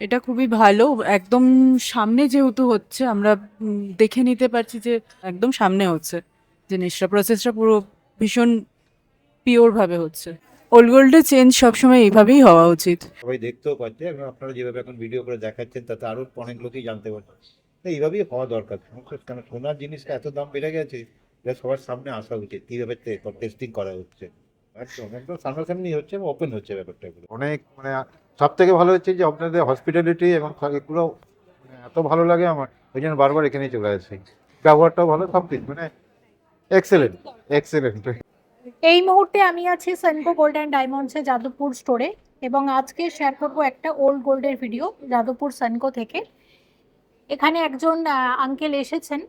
এটা খুবই ভালো। একদম সামনে যেহেতু হচ্ছে আমরা দেখে নিতে পারছি যে একদম সামনে হচ্ছে জিনিসটা, প্রসেসটা পুরো ভীষণ পিওর ভাবে হচ্ছে। ওল্ড গোল্ডে চেঞ্জ সবসময় এইভাবেই হওয়া উচিত। সবাই দেখতেও পাচ্ছে এবং আপনারা যেভাবে এখন ভিডিও করে দেখাচ্ছেন তাতে আরো অনেক লোকই জানতে পারছে। তো এইভাবেই হওয়া দরকার। কেন সোনার জিনিসটা এত দাম বেড়ে গেছে, এটা সবার সামনে আসা উচিত কিভাবে টেস্টিং করা হচ্ছে। একদম একদম সামনাসামনি হচ্ছে এবং ওপেন হচ্ছে ব্যাপারটা। এগুলো অনেক মানে সব থেকে ভালো হচ্ছে যে আপনাদের হসপিটালিটি এবং এগুলো মানে এত ভালো লাগে আমার, ওই জন্য বারবার এখানেই চলে আসছি। ব্যবহারটাও ভালো, সব কিছু মানে এক্সেলেন্ট এক্সেলেন্ট। এই মুহূর্তে আমি আছি সেনকো গোল্ড অ্যান্ড ডায়মন্ডসে যাদবপুর স্টোরে, এবং আজকে শেয়ার করব একটা ওল্ড গোল্ডের ভিডিও যাদবপুর সেনকো থেকে। এখানে একজন আঙ্কেল এসেছেন,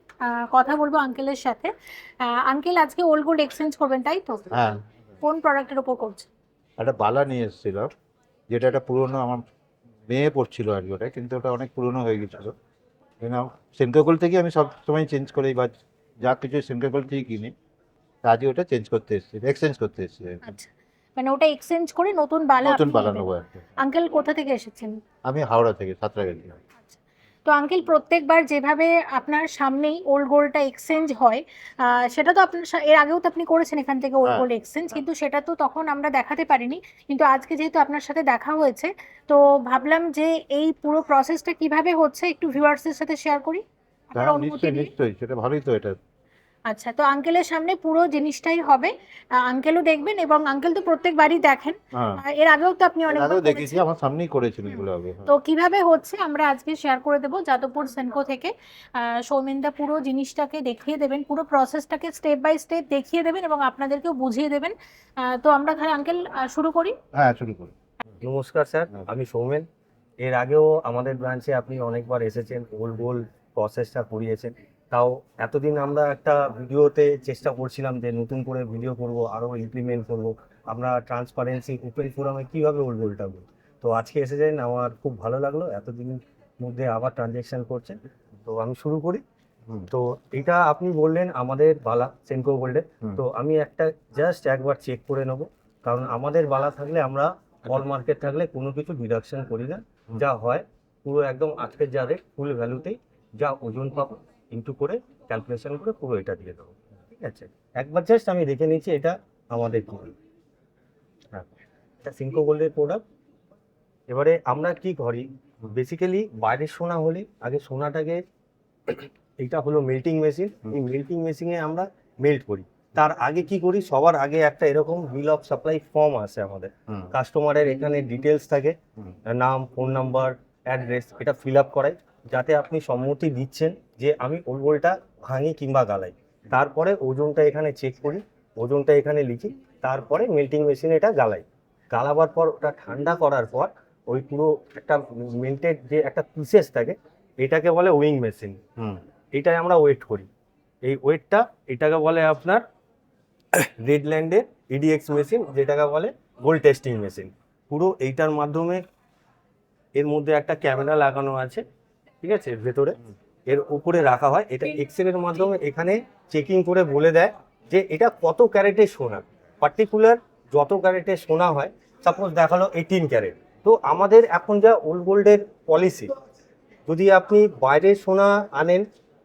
কথা বলবো আঙ্কেলের সাথে। আঙ্কেল, আজকে ওল্ড গোল্ড এক্সচেঞ্জ করবেন তাই তো? হ্যাঁ, কোন প্রোডাক্টের উপর করছেন? একটা বালা নিয়ে এসেছিলাম, যেটা একটা পুরোনো আমার মেয়ে পড়ছিল আর কি, ওটা কিন্তু ওটা অনেক পুরোনো হয়ে গেছিলো। সেন্ট্রাল থেকে আমি সব সময় চেঞ্জ করি বা যা কিছু সেন্ট্রাল থেকে কিনি, তা আজকে ওটা চেঞ্জ করতে এসেছি, এক্সচেঞ্জ করতে এসেছি আর কি। আচ্ছা, মানে ওটা এক্সচেঞ্জ করে নতুন বালা নতুন আপনি বালা নেবেন। নেবো আর কি। আঙ্কেল কোথা থেকে এসেছেন? আমি হাওড়া থেকে সাঁতরাগাছি। আচ্ছা, তো আঙ্কেল প্রত্যেকবার যেভাবে আপনার সামনেই ওল্ড গোল্ডটা এক্সচেঞ্জ হয়, সেটা তো আপনার এর আগেও তো আপনি করেছেন এখান থেকে ওল্ড হ্যাঁ, গোল্ড এক্সচেঞ্জ, কিন্তু সেটা তো তখন আমরা দেখাতে পারিনি। কিন্তু আজকে যেহেতু আপনার সাথে দেখা হয়েছে, তো ভাবলাম যে এই পুরো প্রসেসটা কিভাবে হচ্ছে একটু ভিউয়ার্সের সাথে শেয়ার করি আপনার হ্যাঁ, অনুমতি নিশ্চয়ই দিয়ে। নিশ্চয়ই, সেটা ভালোই তো এটা। আচ্ছা, তো আঙ্কেলের সামনে পুরো জিনিসটাই হবে, আঙ্কেলও দেখবেন, এবং আঙ্কেল তো প্রত্যেকবারই দেখেন। হ্যাঁ, এর আগেও তো আপনি এর অনেকবার আগেও দেখেছি, করেছেন। আমার সামনেই করেছিল হুম। এগুলো আগে। হ্যাঁ। তো কিভাবে হচ্ছে আমরা আজকে শেয়ার করে দেবো যাদবপুর সেনকো থেকে। সৌমেনদা পুরো জিনিসটাকে দেখিয়ে দেবেন, পুরো প্রসেসটাকে স্টেপ বাই স্টেপ দেখিয়ে দেবেন এবং আপনাদেরকেও বুঝিয়ে দেবেন। তো আমরা তাহলে আঙ্কেল শুরু করি। হ্যাঁ, শুরু করি। নমস্কার স্যার, হ্যাঁ। আমি সৌমেন। এর আগেও আমাদের ব্রাঞ্চে আপনি অনেকবার এসেছেন, গোল গোল প্রসেসটা করিয়েছেন। তাও এতদিন আমরা একটা ভিডিওতে চেষ্টা করছিলাম যে নতুন করে ভিডিও করব, আরও ইমপ্লিমেন্ট করব, আমরা ট্রান্সপারেন্সি ওপেন ফোরামে কীভাবে ওল গোলটা করব। তো আজকে এসেছেন, আমার খুব ভালো লাগলো, এতদিনের মধ্যে আবার ট্রানজ্যাকশন করছেন। তো আমি শুরু করি। হুম, তো এটা আপনি বললেন আমাদের বালা সেনকো গোল্ডে। হুম। তো আমি একটা জাস্ট একবার চেক করে নেব, কারণ আমাদের বালা থাকলে আমরা হল মার্কেট থাকলে কোনো কিছু ডিডাকশন করি না। যা হয় পুরো একদম আজকের যা রেট ফুল ভ্যালুতেই যা ওজন পাবো ইনটু করে ক্যালকুলেশন করে পুরো এটা দিয়ে দেবো। ঠিক আছে, একবার জাস্ট আমি দেখে নিচ্ছি এটা আমাদের কি। হ্যাঁ, এটা সিনকো গোল্ডের প্রোডাক্ট। এবারে আমরা কি করি, বেসিক্যালি বাইরের সোনা হলে আগে সোনাটাকে, এটা হলো মেল্টিং মেশিন, এই মেল্টিং মেশিনে আমরা মেল্ট করি। তার আগে কি করি, সবার আগে একটা এরকম বিল অফ সাপ্লাই ফর্ম আছে আমাদের। হুম, কাস্টমারের এখানে ডিটেলস থাকে, হুম। নাম, ফোন নাম্বার, অ্যাড্রেস, এটা ফিল আপ করাই, যাতে আপনি সম্মতি দিচ্ছেন যে আমি ওল গোলটা ভাঙি কিংবা গালাই। তারপরে ওজনটা এখানে চেক করি, ওজনটা এখানে লিখি, তারপরে মেল্টিং মেশিনে এটা গালাই। গালাবার পর ওটা ঠান্ডা করার পর ওই পুরো একটা মেল্টেড যে একটা পিসেস থাকে, এটাকে বলে ওয়িং মেশিন। হুম, এটাই আমরা ওয়েট করি। এই ওয়েটটা, এটাকে বলে আপনার রেডল্যান্ডের ইডিএক্স মেশিন, যেটাকে বলে গোল্ড টেস্টিং মেশিন। পুরো এইটার মাধ্যমে এর মধ্যে একটা ক্যামেরা লাগানো আছে, ঠিক আছে, ভেতরে এর উপরে রাখা হয়। এটা এক্সরের মাধ্যমে এখানে চেকিং করে বলে দেয় যে এটা কত ক্যারেটের সোনা, পার্টিকুলার যত ক্যারেটের সোনা হয়। সাপোজ দেখালো 18 ক্যারেট, তো আমাদের এখন যা ওল্ড গোল্ডের পলিসি, যদি আপনি বাইরের সোনা আনেন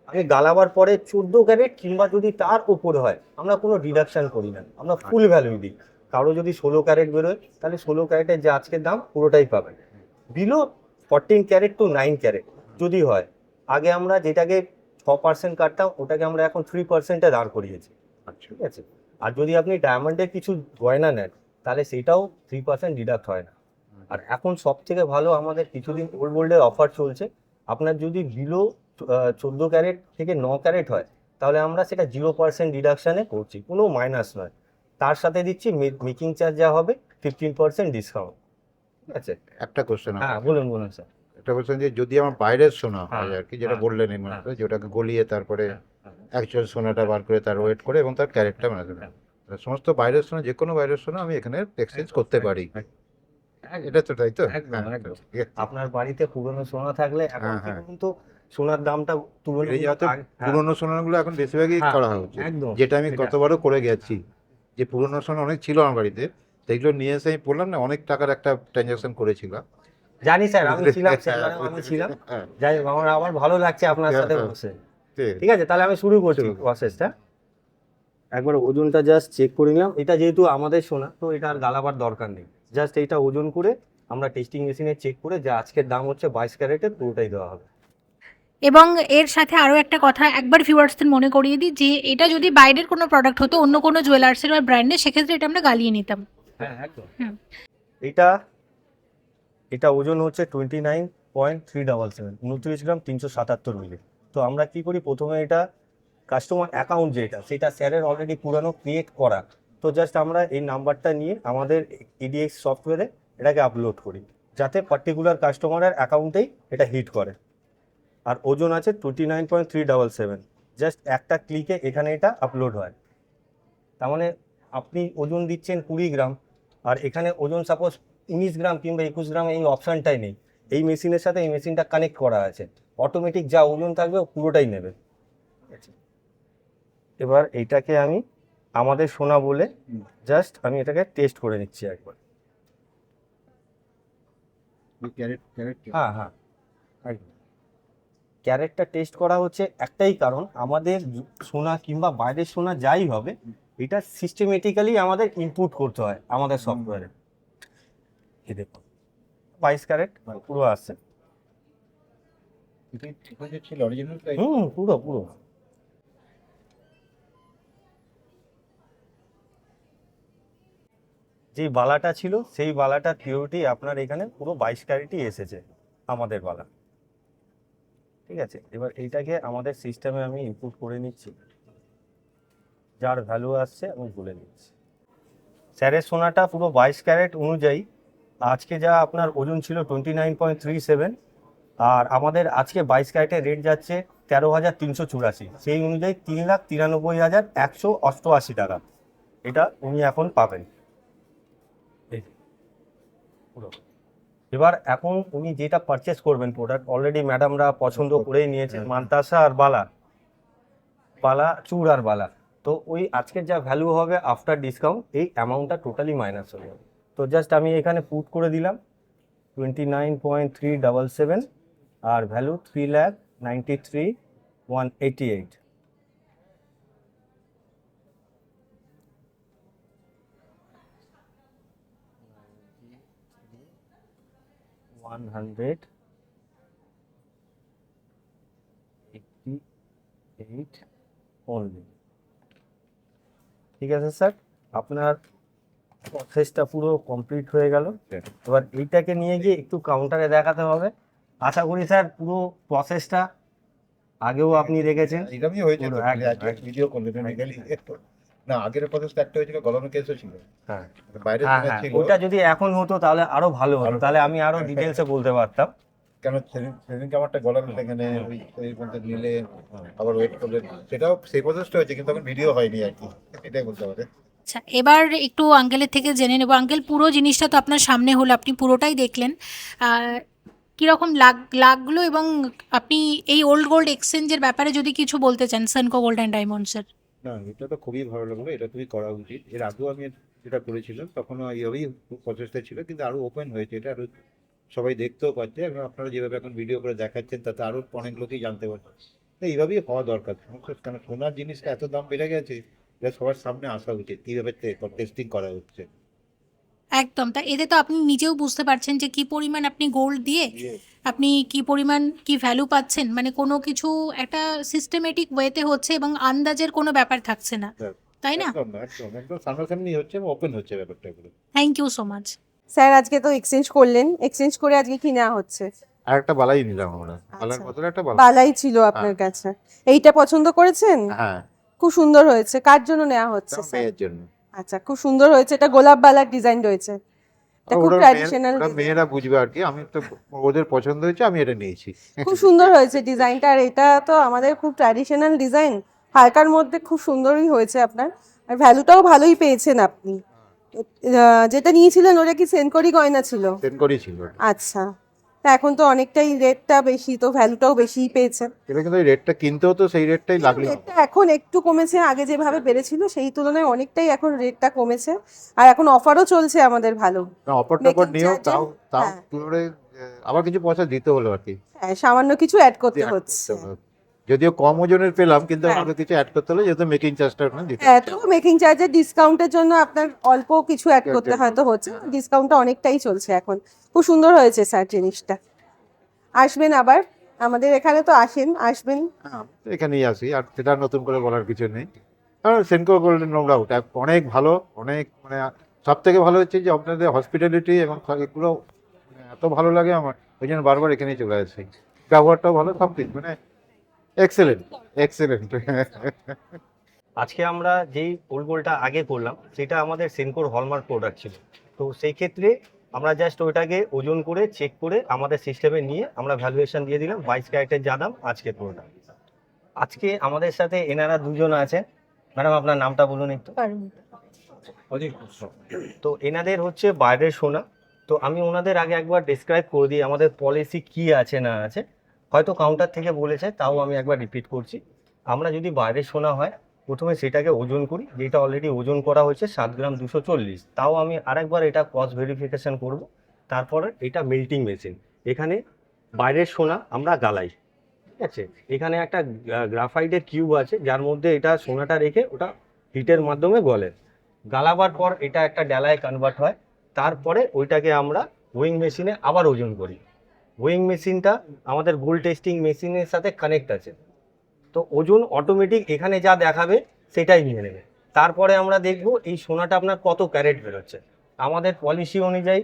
আগে গালাবার পরে 14 ক্যারেট কিংবা যদি তার উপরে হয়, আমরা কোনো ডিডাকশন করি না, আমরা ফুল ভ্যালু দিই। কারো যদি 16 ক্যারেট বেরোয়, তাহলে 16 ক্যারেটের যে আজকের দাম পুরোটাই পাবেন। বিলো 14 ক্যারেট টু 9 ক্যারেট যদি হয়, আগে আমরা যেটাকে 6% কাটতাম, ওটাকে আমরা এখন 3%-এ দাঁড় করিয়েছি। আচ্ছা। ঠিক আছে, আর যদি আপনি ডায়মন্ডের কিছু গয়না নেন, তাহলে সেটাও 3% ডিডাক্ট হয় না। আর এখন সব থেকে ভালো, আমাদের কিছুদিন ওল্ড গোল্ডের অফার চলছে। আপনার যদি বিলো 14 ক্যারেট থেকে 9 ক্যারেট হয়, তাহলে আমরা সেটা 0% ডিডাকশানে করছি, কোনো মাইনাস নয়। তার সাথে দিচ্ছি মেকিং চার্জ যা হবে 15% ডিসকাউন্ট। ঠিক আছে। একটা কোশ্চেন, হ্যাঁ, বলুন বলুন স্যার। একটা কোশ্চেন যে যদি আমার বাইরের সোনা হয় হ্যাঁ, আর কি, যেটা হ্যাঁ, বললেন এই মুহূর্তে, যেটাকে গলিয়ে তারপরে অ্যাকচুয়াল সোনাটা বার করে তার ওয়েট করে এবং তার ক্যারেটটা বানাতে হবে, সমস্ত বাইরের সোনা, যে কোনো বাইরের সোনা আমি এখানে এক্সচেঞ্জ করতে পারি, এটা তো তাই তো? একদম হ্যাঁ, একদম। ঠিক আছে। আপনার বাড়িতে পুরনো সোনা থাকলে এখন হ্যাঁ, কি হ্যাঁ। বলুন তো, সোনার দামটা এই যাতে হ্যাঁ, পুরোনো সোনাগুলো এখন বেশিরভাগই হ্যাঁ, করা হচ্ছে, একদম যেটা আমি এটা। গতবারও করে গেছি। যে পুরোনো সোনা অনেক ছিল আমার বাড়িতে, সেগুলো নিয়ে এসে আমি বললাম না অনেক টাকার একটা ট্রানজাকশন করেছিলাম, জানি স্যার, আমি ছিলাম সেবারেও আমি ছিলাম। হ্যাঁ, যাই হোক, আমার আবার ভালো লাগছে আপনার সাথে হ্যাঁ, বসে। ঠিক। ঠিক আছে, তাহলে আমি শুরু করছি শুরু করুন। প্রসেসটা। একবার ওজনটা জাস্ট চেক করে নিলাম। এটা যেহেতু আমাদের সোনা, তো এটা আর গালাবার দরকার নেই। জাস্ট এইটা ওজন করে আমরা টেস্টিং মেশিনে চেক করে যে আজকের দাম হচ্ছে 22 ক্যারেটের, পুরোটাই দেওয়া হবে। এবং এর সাথে আরও একটা কথা একবার ভিউয়ার্সদের মনে করিয়ে দিই যে এটা যদি বাইরের কোনো প্রোডাক্ট হতো, অন্য কোনো জুয়েলার্সের বা ব্র্যান্ডের, সেক্ষেত্রে এটা আমরা গালিয়ে নিতাম। হ্যাঁ, একদম। হুম। এটা ওজন হচ্ছে 29.377, 29 গ্রাম 377 মিলি। তো আমরা কি করি, প্রথমে এটা কাস্টমার অ্যাকাউন্ট যেটা, সেটা স্যারের অলরেডি পুরানো ক্রিয়েট করা। তো জাস্ট আমরা এই নাম্বারটা নিয়ে আমাদের ইডিএক্স সফটওয়্যারে এটাকে আপলোড করি, যাতে পার্টিকুলার কাস্টমারের অ্যাকাউন্টেই এটা হিট করে। আর ওজন আছে 29.377। জাস্ট একটা ক্লিকে এখানে এটা আপলোড হয়। তার মানে আপনি ওজন দিচ্ছেন 20 গ্রাম, আর এখানে ওজন সাপোজ 19 গ্রাম কিংবা 21 গ্রাম, এই অপশানটাই নেই। এই মেশিনের সাথে এই মেশিনটা কানেক্ট করা আছে, অটোমেটিক যা ওজন থাকবে ও পুরোটাই নেবে। এবার এইটাকে আমি আমাদের সোনা বলে জাস্ট আমি এটাকে টেস্ট করে নিচ্ছি একবার। ক্যারেট ক্যারেট হ্যাঁ হ্যাঁ, একদম। ক্যারেটটা টেস্ট করা হচ্ছে একটাই কারণ, আমাদের সোনা কিংবা বাইরের সোনা যাই হবে, এটা সিস্টেমেটিক্যালি আমাদের ইনপুট করতে হয় আমাদের সফটওয়্যারে। এই দেখুন 22 ক্যারেট পুরো আসছে। এটা যে ছিল অরিজিনাল প্রাইস। পুরো পুরো। যে বালাটা ছিল সেই বালাটার পিওরিটি আপনার এখানে পুরো 22 ক্যারেটই এসেছে আমাদের বালা। ঠিক আছে, এবার এইটাকে আমাদের সিস্টেমে আমি ইনপুট করে নিচ্ছি, যার ভ্যালু আসছে আমি বলে নিচ্ছি। স্যারের সোনাটা পুরো 22 ক্যারেট অনুযায়ী আজকে যা আপনার ওজন ছিল 29.37, আর আমাদের আজকে 22 ক্যারেটের রেট যাচ্ছে 13,384, সেই অনুযায়ী 3,93,188 টাকা এটা উনি এখন পাবেন। এই যে, পুরো। এবার এখন উনি যেটা পারচেস করবেন প্রোডাক্ট, অলরেডি ম্যাডামরা পছন্দ করেই নিয়েছেন, মান্তাসা আর বালা চূড় আর বালা। তো ওই আজকের যা ভ্যালু হবে আফটার ডিসকাউন্ট, এই অ্যামাউন্টটা টোটালি মাইনাস হয়ে যাবে। তো জাস্ট আমি এখানে পুট করে দিলাম 29.377, আর ভ্যালু 3,93,188। only। ঠিক আছে স্যার, আপনার প্রসেসটা পুরো কমপ্লিট হয়ে গেল। এবার এইটাকে নিয়ে গিয়ে একটু কাউন্টারে দেখাতে হবে। আশা করি স্যার পুরো প্রসেসটা আগেও আপনি দেখেছেন। এরকমই হয়েছে পুরো তো, একদম, আজকে একদম। ভিডিও করলে না, আগের প্রসেসটা একটা হয়েছিল, গলানো কেসও ছিল হ্যাঁ বাইরে হ্যাঁ সোনা হ্যাঁ, ছিল। ওটা যদি এখন হতো তাহলে আরো ভালো হতো, তাহলে আমি আরো ডিটেলসে বলতে পারতাম। কেন সেদিনকে আমারটা গলানো সেখানে ওই মধ্যে নিলে আবার ওয়েট করলেন, সেটাও সেই প্রসেসটা হয়েছে, কিন্তু তখন ভিডিও হয়নি আর কি, এটাই বলতে পারে। আচ্ছা, এবার একটু আঙ্কেলের থেকে জেনে নেব। আঙ্কেল, পুরো জিনিসটা তো আপনার সামনে হলো, আপনি পুরোটাই দেখলেন। কীরকম লাগলো, এবং আপনি এই ওল্ড গোল্ড এক্সচেঞ্জের ব্যাপারে যদি কিছু বলতে চান, সেনকো গোল্ড অ্যান্ড ডায়মন্ডসের। না, এটা তো খুবই ভালো লাগলো, এটা খুবই করা উচিত। এর আগেও আমি যেটা করেছিলাম তখনও এইভাবেই প্রচেষ্টা ছিল, কিন্তু আরো ওপেন হয়েছে এটা, আরো সবাই দেখতেও পাচ্ছে, এবং আপনারা যেভাবে এখন ভিডিও করে দেখাচ্ছেন তাতে আরো অনেক লোকই জানতে পারছে। তো এইভাবেই হওয়া দরকার, কেন সোনার জিনিসটা এত দাম বেড়ে গেছে, এটা সবার সামনে আসা উচিত কীভাবে টেস্টিং করা হচ্ছে। একদম, তা এতে তো আপনি নিজেও বুঝতে পারছেন যে কি পরিমাণ আপনি গোল্ড দিয়ে আপনি কি পরিমাণ কি ভ্যালু পাচ্ছেন, মানে কোনো কিছু একটা সিস্টেমেটিক ওয়েতে হচ্ছে এবং আন্দাজের কোনো ব্যাপার থাকছে না, তাই না? একদম একদম একদম সামনাসামনি হচ্ছে, ওপেন হচ্ছে ব্যাপারটা এগুলো। Thank you so much. Sir আজকে তো এক্সচেঞ্জ করলেন, এক্সচেঞ্জ করে আজকে কি নেওয়া হচ্ছে? আর একটা বালাই নিলাম আমরা, বালার বদলে একটা বালা। বালাই ছিল আপনার কাছে, এইটা পছন্দ করেছেন? হ্যাঁ, খুব সুন্দর হয়েছে। কার জন্য নেওয়া হচ্ছে স্যার? মেয়ের জন্য। আচ্ছা, খুব সুন্দর হয়েছে। এটা গোলাপ বালার ডিজাইন রয়েছে, এটা খুব ট্র্যাডিশনাল। মেয়েরা বুঝবে আর কি, আমি তো ওদের পছন্দ হয়েছে, আমি এটা নিয়েছি। খুব সুন্দর হয়েছে ডিজাইনটা, আর এটা তো আমাদের খুব ট্র্যাডিশনাল ডিজাইন, হালকার মধ্যে খুব সুন্দরই হয়েছে আপনার, আর ভ্যালুটাও ভালোই পেয়েছেন আপনি। যেটা নিয়েছিলেন ওটা কি সেনকোরি গয়না ছিল? সেনকোরি ছিল। আচ্ছা, তা এখন তো অনেকটাই রেটটা বেশি, তো ভ্যালুটাও বেশিই পেয়েছেন। এটা কিন্তু রেটটা কিনতেও তো সেই রেটটাই লাগলো। রেটটা এখন একটু কমেছে, আগে যেভাবে বেড়েছিল সেই তুলনায় অনেকটাই এখন রেটটা কমেছে, আর এখন অফারও চলছে আমাদের ভালো। না, অফারটা পর নিয়েও Making charge তাও হ্যাঁ। করে আবার কিছু পয়সা দিতে হলো আর কি, হ্যাঁ, সামান্য কিছু অ্যাড করতে add হচ্ছে। করতে হলো। যদিও কম ওজনের পেলাম, কিন্তু হ্যাঁ। আমাকে কিছু অ্যাড করতে হলো, যেহেতু মেকিং চার্জটা ওখানে দিতে হ্যাঁ, হচ্ছে। তো মেকিং চার্জের ডিসকাউন্টের জন্য আপনার অল্প কিছু অ্যাড করতে হয়তো হচ্ছে, ডিসকাউন্টটা অনেকটাই চলছে এখন। খুব সুন্দর হয়েছে স্যার জিনিসটা। আসবেন আবার, আমাদের এখানে তো আসবেন। হ্যাঁ, আমি তো এখানেই আসি, আর সেটা নতুন করে বলার কিছু নেই। কারণ সেনকো গোল্ডেন নো ডাউট অনেক ভালো, অনেক মানে সব থেকে ভালো হচ্ছে যে আপনাদের হসপিটালিটি এবং এগুলো মানে এত ভালো লাগে আমার, ওই জন্য বারবার এখানেই চলে আসি। ব্যবহারটাও ভালো, সব কিছু মানে এক্সেলেন্ট, এক্সেলেন্ট। আজকে আমরা যেই ওল্ড গোল্ডটা আগে করলাম সেটা আমাদের সেনকোর হলমার্ক প্রোডাক্ট ছিল। তো সেই ক্ষেত্রে আমরা জাস্ট ওইটাকে ওজন করে চেক করে আমাদের সিস্টেমে নিয়ে আমরা ভ্যালুয়েশন দিয়ে দিলাম 22 ক্যারেটের যা দাম আজকে পুরোটা। আজকে আমাদের সাথে এনারা দুজন আছেন। ম্যাডাম আপনার নামটা বলুন একটু। তো এনাদের হচ্ছে বাইরের সোনা। তো আমি ওনাদের আগে একবার ডিসক্রাইব করে দিই আমাদের পলিসি কি আছে না আছে। হয়তো কাউন্টার থেকে বলেছে, তাও আমি একবার রিপিট করছি। আমরা যদি বাইরের সোনা হয় প্রথমে সেটাকে ওজন করি, যেটা অলরেডি ওজন করা হয়েছে 7 গ্রাম 240। তাও আমি আরেকবার এটা কস্ট ভেরিফিকেশন করব। তারপরে এটা মেল্টিং মেশিন, এখানে বাইরের সোনা আমরা গালাই, ঠিক আছে। এখানে একটা গ্রাফাইটের কিউব আছে যার মধ্যে এটা সোনাটা রেখে ওটা হিটের মাধ্যমে গলে, গালাবার পর এটা একটা ডালায় কনভার্ট হয়। তারপরে ওইটাকে আমরা ওয়িং মেশিনে আবার ওজন করি। ওয়িং মেশিনটা আমাদের গোল্ড টেস্টিং মেশিনের সাথে কানেক্ট আছে। তো ওজন অটোমেটিক এখানে যা দেখাবে সেটাই নিয়ে নেবে। তারপরে আমরা দেখব এই সোনাটা আপনার কত ক্যারেট বেরোচ্ছে। আমাদের পলিসি অনুযায়ী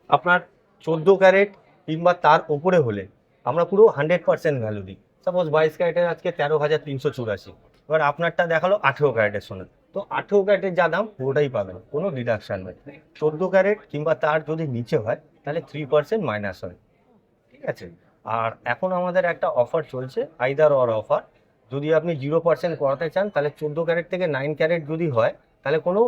আপনার 14 ক্যারেট কিংবা তার উপরে হলে আমরা পুরো 100% ভ্যালু দিই। সাপোজ 22 ক্যারেটের আজকে 13,384, এবার আপনারটা দেখালো 18 ক্যারেটের সোনা, তো 18 ক্যারেটের যা দাম পুরোটাই পাবেন, কোনো ডিডাকশান নেই। 14 ক্যারেট কিংবা তার যদি নিচে হয় তাহলে 3% মাইনাস হয়, ঠিক আছে। আর এখন আমাদের একটা অফার চলছে, আইদার অর অফার। যদি আপনি 0% করাতে চান তাহলে 14 ক্যারেট থেকে 9 ক্যারেট যদি হয় তাহলে কোনো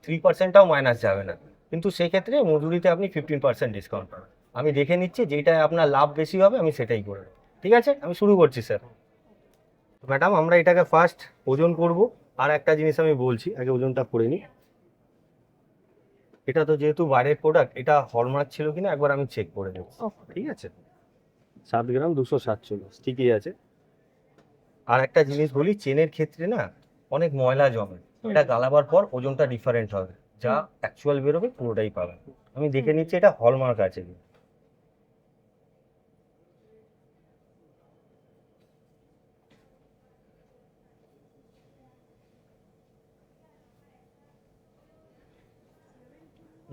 3%টাও মাইনাস যাবে না, কিন্তু সেক্ষেত্রে মজুরিতে আপনি 15% ডিসকাউন্ট পাবেন। আমি দেখে নিচ্ছি যেটায় আপনার লাভ বেশি হবে আমি সেটাই করে দেবো। ঠিক আছে, আমি শুরু করছি স্যার। ম্যাডাম আমরা এটাকে ফার্স্ট ওজন করব। আর একটা জিনিস আমি বলছি, আগে ওজনটা করে নিই। এটা তো যেহেতু বাইরের প্রোডাক্ট, এটা হলমার্ক ছিল কিনা একবার আমি চেক করে দেবো, ঠিক আছে। 7 গ্রাম 247 ঠিকই আছে। আর একটা জিনিস বলি, চেনের ক্ষেত্রে না অনেক ময়লা জমে, এটা গালাবার পর ওজনটা ডিফারেন্ট হবে, যা অ্যাকচুয়াল বেরোবে পুরোটাই পাবেন। আমি দেখে নিচ্ছি এটা হলমার্ক আছে কি।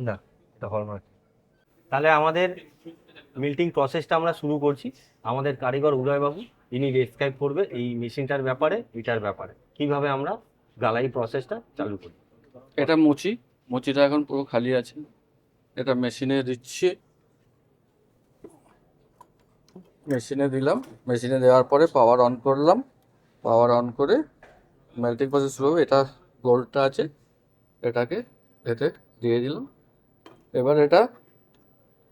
না, এটা হলমার্ক। তাহলে আমাদের মিল্টিং প্রসেসটা আমরা শুরু করছি। আমাদের কারিগর উদয়বাবু ইনি ডেসক্রাইব করবে এই মেশিনটার ব্যাপারে, এটার ব্যাপারে কিভাবে আমরা গালাই প্রসেসটা চালু করি। এটা মুচিটা এখন পুরো খালি আছে, এটা মেশিনে দিচ্ছি। মেশিনে দিলাম, মেশিনে দেওয়ার পরে পাওয়ার অন করলাম। পাওয়ার অন করে মেল্টিং প্রসেস শুরু হবে। এটা গোল্ডটা আছে, এটাকে এতে দিয়ে দিলাম। এবার এটা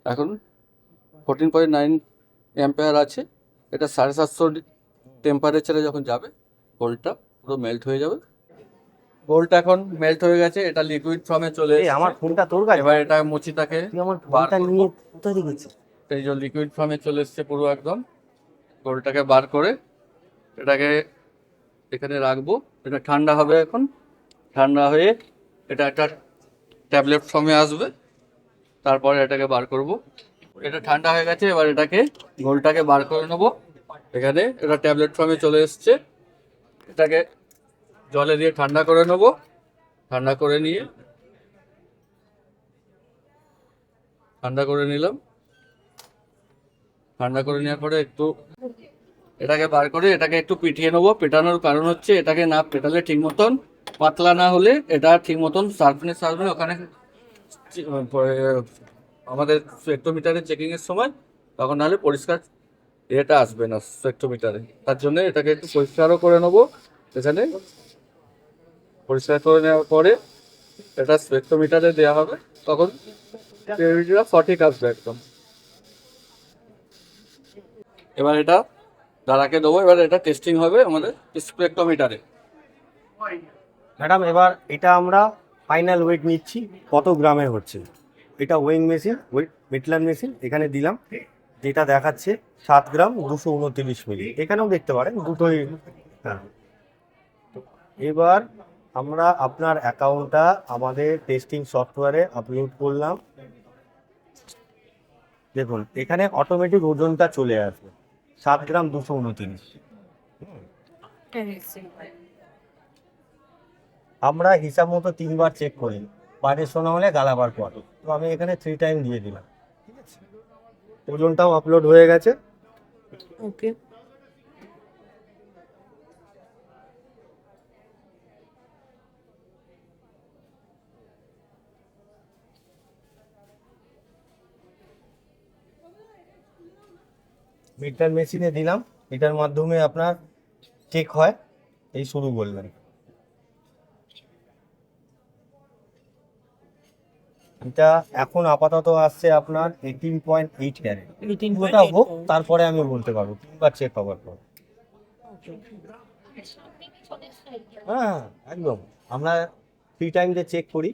এখন 14.9 অ্যাম্পিয়ার আছে। এটা 750 টেম্পারেচারে যখন যাবে গোল্ডটা পুরো মেল্ট হয়ে যাবে। গোল্ডটা এখন মেল্ট হয়ে গেছে, এটা লিকুইড ফর্মে চলে এই এসেছে। আমার ফোনটা তোর কাছে, এবার এটা মুচিটাকে তুই আমার বার ফোনটা করবো। নিয়ে কোথায় রেখেছিস? এই যে লিকুইড ফর্মে চলে এসছে পুরো একদম। গোলটাকে বার করে এটাকে এখানে রাখবো। এটা ঠান্ডা হবে এখন। ঠান্ডা হয়ে এটা একটা ট্যাবলেট ফর্মে আসবে, তারপরে এটাকে বার করব। এটা ঠান্ডা হয়ে গেছে, এবার এটাকে গোলটাকে বার করে নেবো। এখানে এটা ট্যাবলেট ফর্মে চলে এসছে। এটাকে জলে দিয়ে ঠান্ডা করে নেবো। ঠান্ডা করে নিয়ে ঠান্ডা করে নিলাম। ঠান্ডা করে নেওয়ার পরে একটু এটাকে বার করে এটাকে একটু পিটিয়ে নেবো। পেটানোর কারণ হচ্ছে এটাকে না পেটালে ঠিক মতন, পাতলা না হলে এটা ঠিক মতন শার্পনেস আসবে ওখানে আমাদের স্পেকট্রোমিটারে চেকিং এর সময়, তখন নাহলে পরিষ্কার এটা আসবে না স্পেকট্রোমিটারে। তার জন্য এটাকে একটু পরিষ্কারও করে নেবো। এখানে পরিষ্কার করে নেওয়ার পরে এটা স্পেকট্রোমিটারে দেওয়া হবে, তখন পিউরিটিটা সঠিক আসবে একদম। এবার এটা দাঁড়াকে দেবো। এবার এটা টেস্টিং হবে আমাদের স্পেকট্রোমিটারে। ম্যাডাম এবার এটা আমরা ফাইনাল ওয়েট নিচ্ছি কত গ্রামে হচ্ছে। এটা ওয়েইং মেশিন, ওয়েট মিটলার মেশিন এখানে দিলাম, যেটা দেখাচ্ছে 7 গ্রাম 229 মিলি। এখানেও দেখতে পারেন দুটোই। হ্যাঁ, এবার আমরা আপনার অ্যাকাউন্টটা আমাদের টেস্টিং সফটওয়্যারে আপলোড করলাম। দেখুন এখানে অটোমেটিক ওজনটা চলে আসবে 7 গ্রাম 229। আমরা হিসাব মতো 3বার চেক করি, বাইরের শোনা হলে গালাবার পর। তো আমি এখানে 3 টাইম দিয়ে দিলাম, ঠিক আছে। ওজনটাও আপলোড হয়ে গেছে। ওকে। মিটার মেশিনে দিলাম, এটার মাধ্যমে আপনার চেক হয়। এই শুরু করলেন, এটা এখন আপাতত আসছে আপনার 18.8 ক্যারেট। পুরোটা হোক, তারপরে আমি বলতে পারবো 3বার চেক হওয়ার পর। হ্যাঁ একদম, আমরা 3 টাইম যে চেক করি,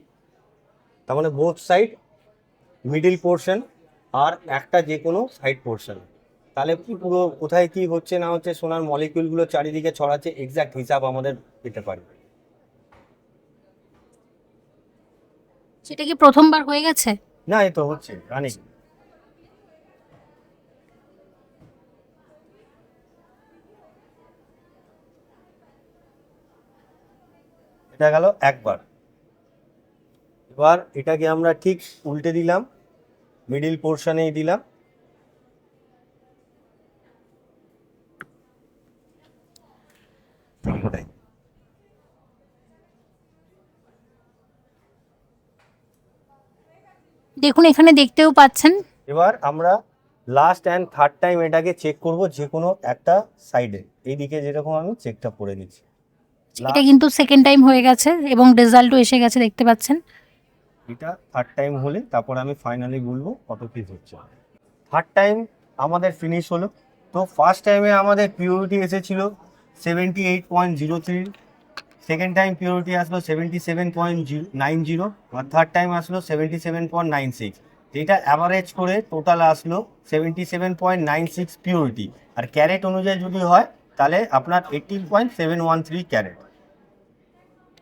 তার মানে বোথ সাইড, মিডিল পোর্শন আর একটা যে কোনো সাইড পোর্শন। তাহলে কি পুরো কোথায় কি হচ্ছে না হচ্ছে, সোনার মলিকিউলগুলো চারিদিকে ছড়াচ্ছে, এক্সাক্ট হিসাব আমাদের পেতে পারি। সেটা কি প্রথমবার হয়ে গেছে? না, এই তো হচ্ছে রানিং। এটা গেল একবার। এবার এটাকে আমরা ঠিক উল্টে দিলাম, মিডিল পোর্শনেই দিলাম। দেখুন এখানে দেখতেও পাচ্ছেন। এবার আমরা লাস্ট অ্যান্ড থার্ড টাইম এটাকে চেক করব যে কোনো একটা সাইডে। এইদিকে যেরকম আমি চেকটা করে নিচ্ছি। এটা কিন্তু সেকেন্ড টাইম হয়ে গেছে এবং রেজাল্টও এসে গেছে, দেখতে পাচ্ছেন। এটা থার্ড টাইম হলে তারপর আমি ফাইনালি বলবো কত পিস হচ্ছে। থার্ড টাইম আমাদের ফিনিশ হলো। তো ফার্স্ট টাইমে আমাদের পিওরিটি এসেছিল 78.03, সেকেন্ড টাইম পিওরিটি আসলো 77.90, আর থার্ড টাইম আসলো 77.96। এটা অ্যাভারেজ করে টোটাল আসলো 77.96 পিওরিটি। আর ক্যারেট অনুযায়ী যদি হয় তাহলে আপনার 18.713 ক্যারেট।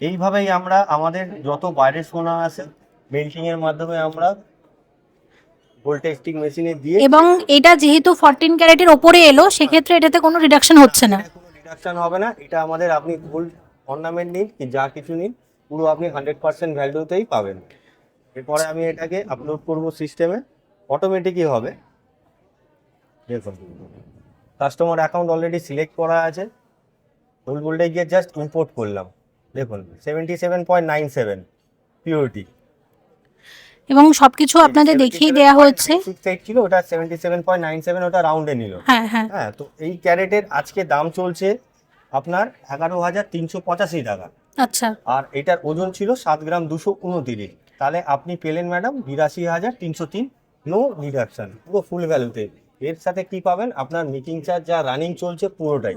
এইভাবেই আমরা আমাদের যত বাইরের সোনা আছে মেল্টিং এর মাধ্যমে আমরা গোল্ড টেস্টিং মেশিনে দিয়ে, এবং এটা যেহেতু 14 ক্যারেটের ওপরে এলো, সেক্ষেত্রে এটাতে কোনো রিডাকশন হচ্ছে না। কোনো রিডাকশন হবে না। এটা আমাদের, আপনি গোল্ড অর্নামেন্ট নিন কি যা কিছু নিন, পুরো আপনি 100% ভ্যালুতেই পাবেন। এরপরে আমি এটাকে আপলোড করব সিস্টেমে, অটোমেটিকই হবে। দেখুন কাস্টমার অ্যাকাউন্ট অলরেডি সিলেক্ট করা আছে, গোল্ডে গিয়ে জাস্ট ইম্পোর্ট করলাম। দেখুন 77.97 পিওরিটি, এবং সবকিছু আপনাদের দেখিয়ে দেওয়া হচ্ছে। 68 ছিল, ওটা 77.97, ওটা রাউন্ডে নিল। হ্যাঁ হ্যাঁ। হ্যাঁ, তো এই ক্যারেটের আজকে দাম চলছে আপনার 11,385 টাকা। আচ্ছা। আর এটার ওজন ছিল 7 গ্রাম 229। তাহলে আপনি পেলেন ম্যাডাম 82,303, নো ডিডাকশন, পুরো ফুল ভ্যালুতে। এর সাথে কি পাবেন, আপনার মেকিং চার্জ যা রানিং চলছে পুরোটাই,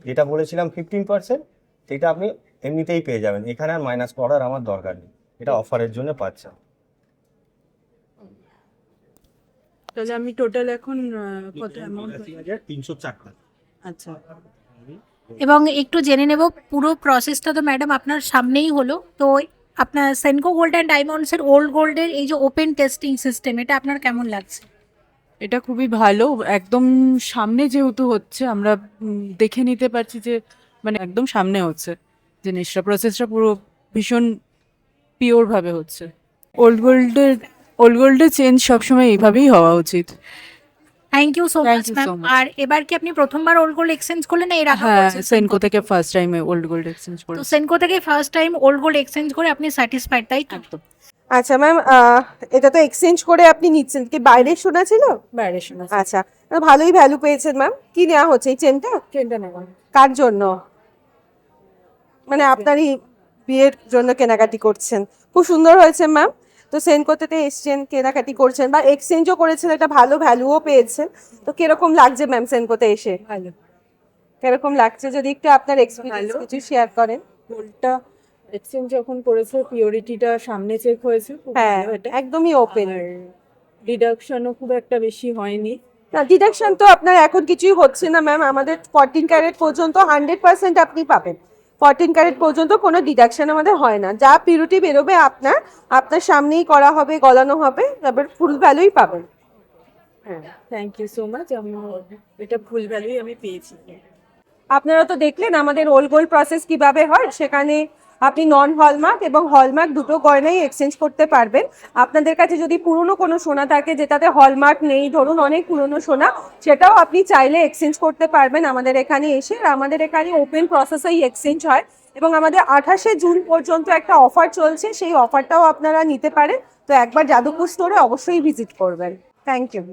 যেটা বলেছিলাম 15%, সেটা আপনি এমনিতেই পেয়ে যাবেন। এখানে আর মাইনাস করার আমার দরকার নেই, এটা অফারের জন্য পাচ্ছেন। তাহলে আমি টোটাল এখন কত অ্যামাউন্ট? 8304 টাকা। আচ্ছা। এবং একটু জেনে নেব, পুরো প্রসেসটা তো ম্যাডাম আপনার সামনেই হলো। তো আপনার সেনকো গোল্ড অ্যান্ড ডায়মন্ডসের ওল্ড গোল্ডের এই যে ওপেন টেস্টিং সিস্টেম, এটা আপনার কেমন লাগছে? এটা খুবই ভালো, একদম সামনে যেহেতু হচ্ছে আমরা দেখে নিতে পারছি যে মানে একদম সামনে হচ্ছে জিনিসটা, প্রসেসটা পুরো ভীষণ পিওরভাবে হচ্ছে। ওল্ড গোল্ডের চেঞ্জ সবসময় এইভাবেই হওয়া উচিত। Thank you so Thank much you ma'am. so much. আর এবার কি আপনি প্রথমবার ওল্ড গোল্ড এক্সচেঞ্জ করলেন না এর আগে? হ্যাঁ, সেনকো থেকে ফার্স্ট টাইমে ওল্ড গোল্ড এক্সচেঞ্জ তো করে। সেনকো থেকে first time old gold exchange করে আপনি স্যাটিসফাইড, তাই তো? একদম আচ্ছা ম্যাম, এটা তো এক্সচেঞ্জ করে আপনি নিচ্ছেন, কি বাইরে শোনা ছিল? বাইরে শোনা আচ্ছা, ভালোই ভ্যালু পেয়েছেন ম্যাম। কি নেওয়া হচ্ছে এই চেনটা? ট্রেনটা নেওয়া। কার জন্য? মানে আপনারই বিয়ের জন্য কেনাকাটি করছেন? খুব সুন্দর হয়েছে ম্যাম। তো সেনকোতে এসছেন, কেনাকাটি করছেন বা এক্সচেঞ্জও করেছেন, একটা ভালো ভ্যালুও পেয়েছেন। তো কিরকম লাগছে ম্যাম সেনকোতে এসে? ভালো। কিরকম লাগছে যদি একটু আপনার এক্সপিরিয়েন্স ভালো। কিছু শেয়ার করেন। গোল্ডটা এক্সচেঞ্জ যখন করেছে পিওরিটিটা সামনে চেক হয়েছে, খুব হ্যাঁ, ভালো এটা। একদমই ওপেন। আর ডিডাকশনও খুব একটা বেশি হয়নি। না, ডিডাকশন তো আপনার এখন কিছুই হচ্ছে না ম্যাম, আমাদের 14 ক্যারেট পর্যন্ত 100% আপনি পাবেন। 14 ক্যারেট পর্যন্ত কোনো ডিডাকশন আমাদের হয় না, যা পিউরিটি বেরোবে আপনার আপনার সামনেই করা হবে, গলানো হবে, তারপর ফুল ভ্যালুই পাবেন। হ্যাঁ, থ্যাংক ইউ সো মাচ। এটা ফুল ভ্যালুই আমি পেয়েছি। আপনারা তো দেখলেন আমাদের ওল্ড গোল্ড প্রসেস কিভাবে হয়, সেখানে আপনি নন হলমার্ক এবং হলমার্ক দুটো গয়নাই এক্সচেঞ্জ করতে পারবেন। আপনাদের কাছে যদি পুরনো কোনো সোনা থাকে যেটাতে হলমার্ক নেই, ধরুন অনেক পুরনো সোনা, সেটাও আপনি চাইলে এক্সচেঞ্জ করতে পারবেন আমাদের এখানে এসে। আর আমাদের এখানে ওপেন প্রসেসেই এক্সচেঞ্জ হয় এবং আমাদের 28শে জুন পর্যন্ত একটা অফার চলছে, সেই অফারটাও আপনারা নিতে পারেন। তো একবার যাদবপুর স্টোরে অবশ্যই ভিজিট করবেন। Thank you.